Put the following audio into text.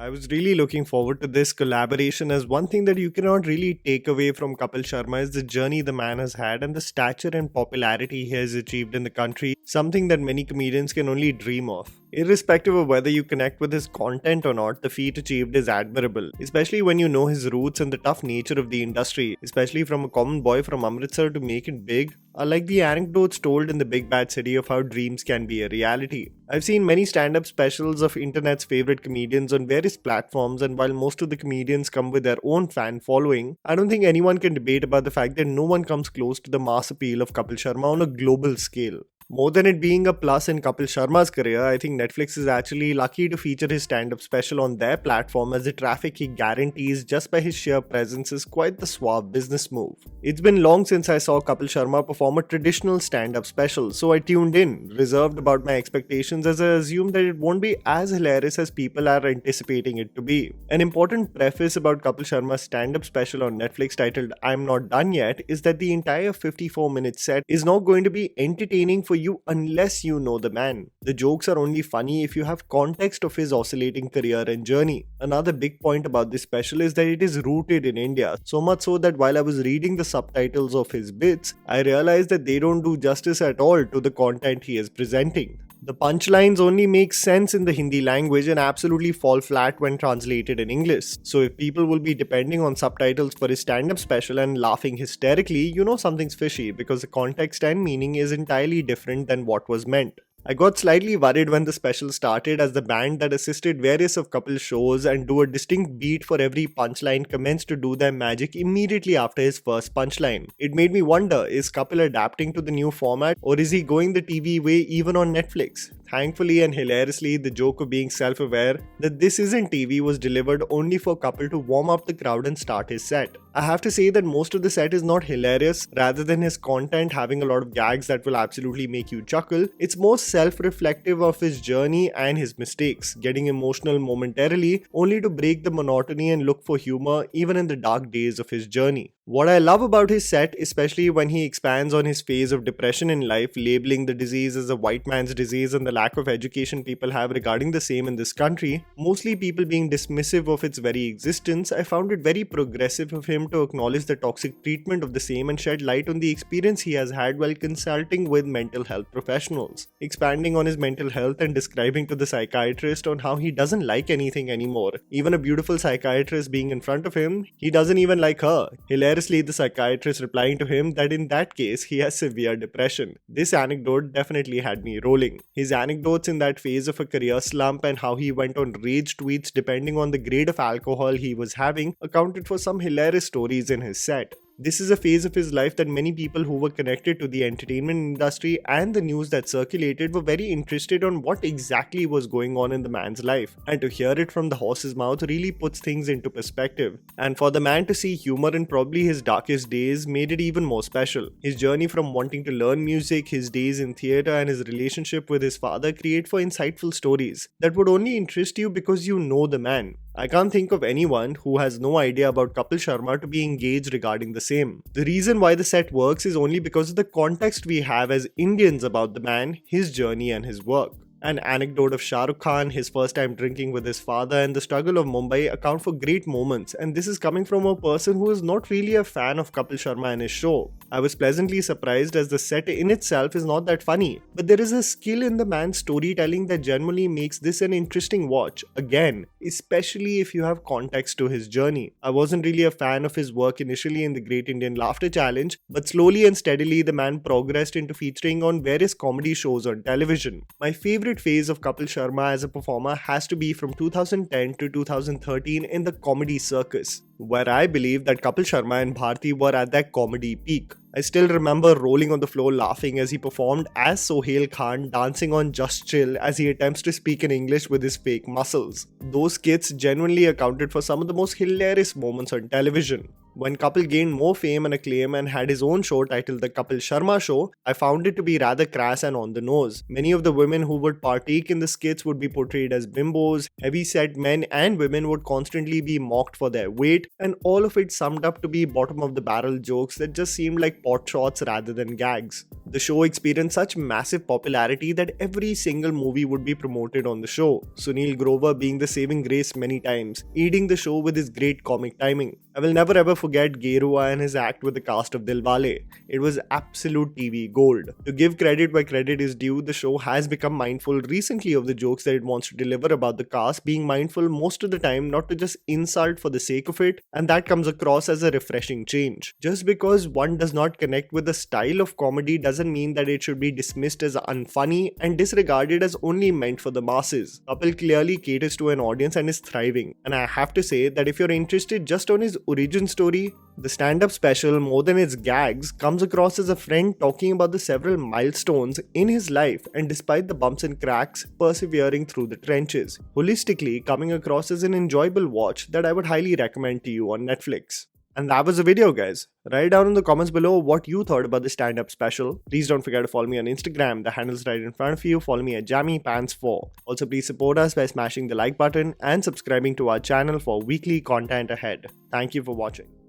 I was really looking forward to this collaboration as one thing that you cannot really take away from Kapil Sharma is the journey the man has had and the stature and popularity he has achieved in the country, something that many comedians can only dream of. Irrespective of whether you connect with his content or not, the feat achieved is admirable, especially when you know his roots and the tough nature of the industry, especially from a common boy from Amritsar to make it big, are like the anecdotes told in the big bad city of how dreams can be a reality. I've seen many stand-up specials of internet's favorite comedians on various platforms, and while most of the comedians come with their own fan following, I don't think anyone can debate about the fact that no one comes close to the mass appeal of Kapil Sharma on a global scale. More than it being a plus in Kapil Sharma's career, I think Netflix is actually lucky to feature his stand-up special on their platform, as the traffic he guarantees just by his sheer presence is quite the suave business move. It's been long since I saw Kapil Sharma perform a traditional stand-up special, so I tuned in, reserved about my expectations, as I assumed that it won't be as hilarious as people are anticipating it to be. An important preface about Kapil Sharma's stand-up special on Netflix titled I'm Not Done Yet is that the entire 54-minute set is not going to be entertaining for you unless you know the man. The jokes are only funny if you have context of his oscillating career and journey. Another big point about this special is that it is rooted in India, so much so that while I was reading the subtitles of his bits, I realized that they don't do justice at all to the content he is presenting. The punchlines only make sense in the Hindi language and absolutely fall flat when translated in English. So if people will be depending on subtitles for his stand-up special and laughing hysterically, you know something's fishy, because the context and meaning is entirely different than what was meant. I got slightly worried when the special started, as the band that assisted various of Kapil's shows and do a distinct beat for every punchline commenced to do their magic immediately after his first punchline. It made me wonder, is Kapil adapting to the new format, or is he going the TV way even on Netflix? Thankfully and hilariously, the joke of being self-aware that this isn't TV was delivered only for Kapil to warm up the crowd and start his set. I have to say that most of the set is not hilarious. Rather than his content having a lot of gags that will absolutely make you chuckle, it's more self-reflective of his journey and his mistakes, getting emotional momentarily only to break the monotony and look for humor even in the dark days of his journey. What I love about his set, especially when he expands on his phase of depression in life, labeling the disease as a white man's disease and the lack of education people have regarding the same in this country, mostly people being dismissive of its very existence, I found it very progressive of him to acknowledge the toxic treatment of the same and shed light on the experience he has had while consulting with mental health professionals. Expanding on his mental health and describing to the psychiatrist on how he doesn't like anything anymore. Even a beautiful psychiatrist being in front of him, he doesn't even like her. Hilariously, the psychiatrist replying to him that in that case, he has severe depression. This anecdote definitely had me rolling. His anecdotes in that phase of a career slump and how he went on rage tweets depending on the grade of alcohol he was having accounted for some hilarious stories in his set. This is a phase of his life that many people who were connected to the entertainment industry and the news that circulated were very interested on what exactly was going on in the man's life, and to hear it from the horse's mouth really puts things into perspective. And for the man to see humor in probably his darkest days made it even more special. His journey from wanting to learn music, his days in theatre and his relationship with his father create for insightful stories that would only interest you because you know the man. I can't think of anyone who has no idea about Kapil Sharma to be engaged regarding the same. The reason why the set works is only because of the context we have as Indians about the man, his journey and his work. An anecdote of Shah Rukh Khan, his first time drinking with his father, and the struggle of Mumbai account for great moments, and this is coming from a person who is not really a fan of Kapil Sharma and his show. I was pleasantly surprised as the set in itself is not that funny, but there is a skill in the man's storytelling that generally makes this an interesting watch, again, especially if you have context to his journey. I wasn't really a fan of his work initially in the Great Indian Laughter Challenge, but slowly and steadily the man progressed into featuring on various comedy shows on television. My favorite phase of Kapil Sharma as a performer has to be from 2010 to 2013 in the comedy circus, where I believe that Kapil Sharma and Bharti were at their comedy peak. I still remember rolling on the floor laughing as he performed as Sohail Khan dancing on Just Chill as he attempts to speak in English with his fake muscles. Those skits genuinely accounted for some of the most hilarious moments on television. When Kapil gained more fame and acclaim and had his own show titled The Kapil Sharma Show, I found it to be rather crass and on the nose. Many of the women who would partake in the skits would be portrayed as bimbos, heavy-set men and women would constantly be mocked for their weight, and all of it summed up to be bottom-of-the-barrel jokes that just seemed like pot shots rather than gags. The show experienced such massive popularity that every single movie would be promoted on the show, Sunil Grover being the saving grace many times, aiding the show with his great comic timing. I will never ever forget Gerua and his act with the cast of Dilwale. It was absolute TV gold. To give credit where credit is due, the show has become mindful recently of the jokes that it wants to deliver about the cast, being mindful most of the time not to just insult for the sake of it, and that comes across as a refreshing change. Just because one does not connect with the style of comedy doesn't mean that it should be dismissed as unfunny and disregarded as only meant for the masses. Kapil clearly caters to an audience and is thriving, and I have to say that if you're interested just on his origin story, the stand-up special, more than its gags, comes across as a friend talking about the several milestones in his life and despite the bumps and cracks, persevering through the trenches. Holistically, coming across as an enjoyable watch that I would highly recommend to you on Netflix. And that was the video, guys. Write down in the comments below what you thought about the stand-up special. Please don't forget to follow me on Instagram. The handle's right in front of you. Follow me at JammyPants4. Also, please support us by smashing the like button and subscribing to our channel for weekly content ahead. Thank you for watching.